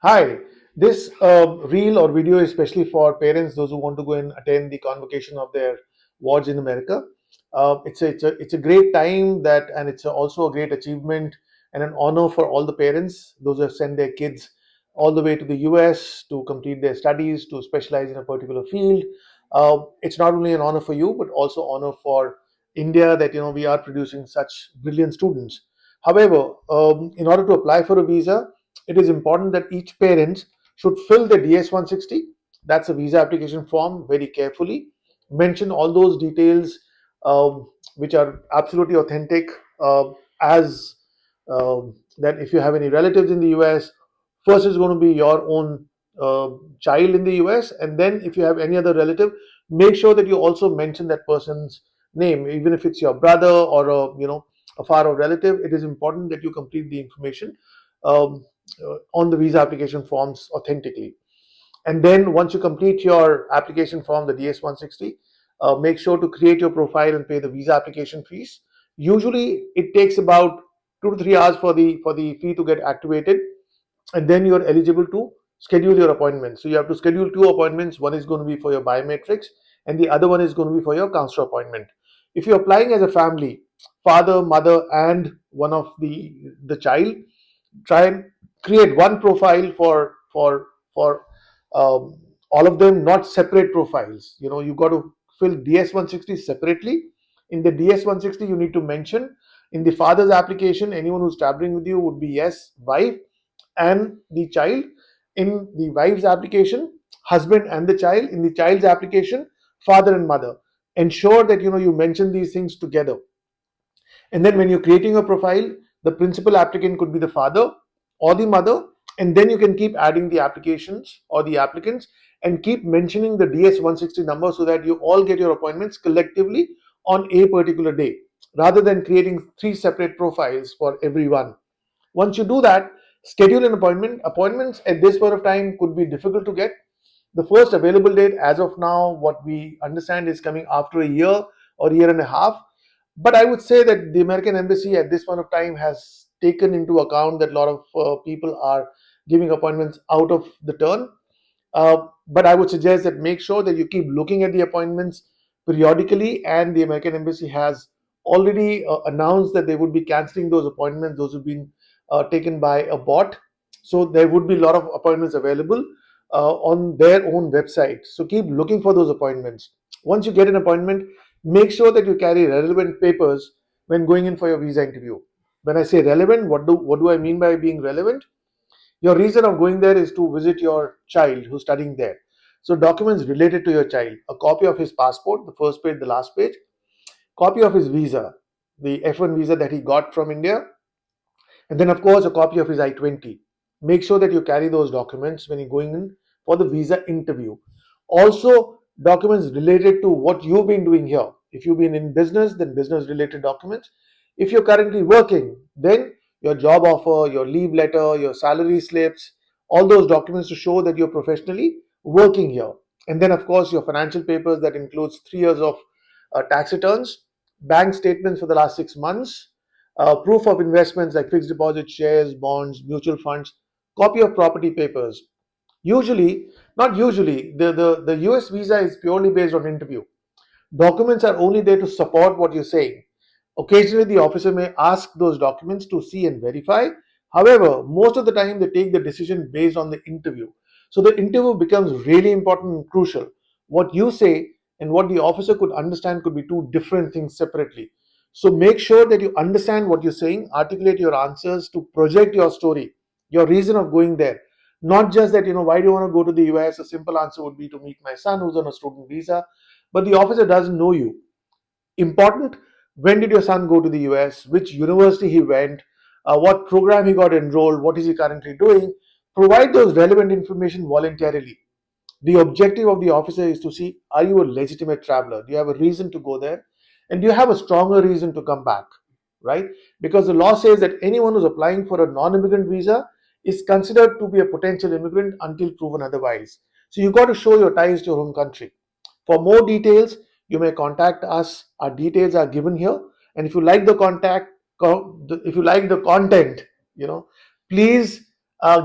Hi, this reel or video is especially for parents, those who want to go and attend the convocation of their wards in America. It's a great time that, and it's also a great achievement and an honor for all the parents, those who have sent their kids all the way to the US to complete their studies, to specialize in a particular field. It's not only an honor for you, but also honor for India that we are producing such brilliant students. However, in order to apply for a visa, it is important that each parent should fill the DS 160. That's a visa application form very carefully. Mention all those details which are absolutely authentic, as that if you have any relatives in the US, first is going to be your own uh, child in the US, and then if you have any other relative, make sure that you also mention that person's name, even if it's your brother or a far off relative. It is important that you complete the information um, on the visa application forms authentically. And then once you complete your application form, the DS 160, make sure to create your profile and pay the visa application fees. Usually, it takes about 2 to 3 hours for the fee to get activated, and then you're eligible to schedule your appointments. So you have to schedule two appointments. One is going to be for your biometrics, and the other one is going to be for your counselor appointment. If you're applying as a family, father, mother, and one of the child, try and create one profile for all of them, not separate profiles. You got to fill DS 160 separately. In the DS 160, you need to mention in the father's application, anyone who's traveling with you would be yes, wife and the child. In the wife's application, husband and the child. In the child's application, father and mother. Ensure that you mention these things together. And then when you're creating a profile, the principal applicant could be the father or the mother, and then you can keep adding the applications or the applicants and keep mentioning the DS 160 number so that you all get your appointments collectively on a particular day, rather than creating three separate profiles for everyone. Once you do that, schedule an appointment. Appointments at this point of time could be difficult to get. The first available date, as of now, what we understand, is coming after a year or year and a half. But I would say that the American Embassy at this point of time has taken into account that a lot of people are giving appointments out of the turn. But I would suggest that make sure that you keep looking at the appointments periodically, and the American Embassy has already announced that they would be canceling those appointments, those who've been taken by a bot. So there would be a lot of appointments available on their own website. So keep looking for those appointments. Once you get an appointment, make sure that you carry relevant papers when going in for your visa interview. When I say relevant, what do I mean by being relevant? Your reason of going there is to visit your child who's studying there. So documents related to your child: a copy of his passport, the first page, the last page; copy of his visa, the F1 visa that he got from India; and then of course a copy of his I-20. Make sure that you carry those documents when you're going in for the visa interview. Also, documents related to what you've been doing here. If you've been in business, then business related documents. If you're currently working, then your job offer, your leave letter, your salary slips, all those documents to show that you're professionally working here. And then of course your financial papers, that includes 3 years of tax returns, bank statements for the last 6 months, proof of investments like fixed deposit, shares, bonds, mutual funds, copy of property papers. Usually, not usually, the US visa is purely based on interview. Documents are only there to support what you're saying. Occasionally, the officer may ask those documents to see and verify. However, most of the time, they take the decision based on the interview. So the interview becomes really important and crucial. What you say and what the officer could understand could be two different things separately. So make sure that you understand what you're saying, articulate your answers to project your story, your reason of going there. Not just that, why do you want to go to the US? A simple answer would be to meet my son who's on a student visa, but the officer doesn't know you. Important: when did your son go to the US, which university he went, what program he got enrolled, what is he currently doing. Provide those relevant information voluntarily. The objective of the officer is to see, are you a legitimate traveler? Do you have a reason to go there? And do you have a stronger reason to come back? Right? Because the law says that anyone who's applying for a non immigrant visa is considered to be a potential immigrant until proven otherwise. So you got to show your ties to your home country. For more details, you may contact us. Our details are given here. And if you like the if you like the content, please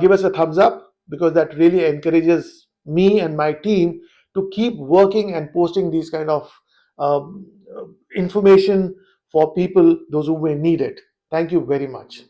give us a thumbs up. because that really encourages me and my team to keep working and posting these kind of um, information for people, those who may need it. Thank you very much.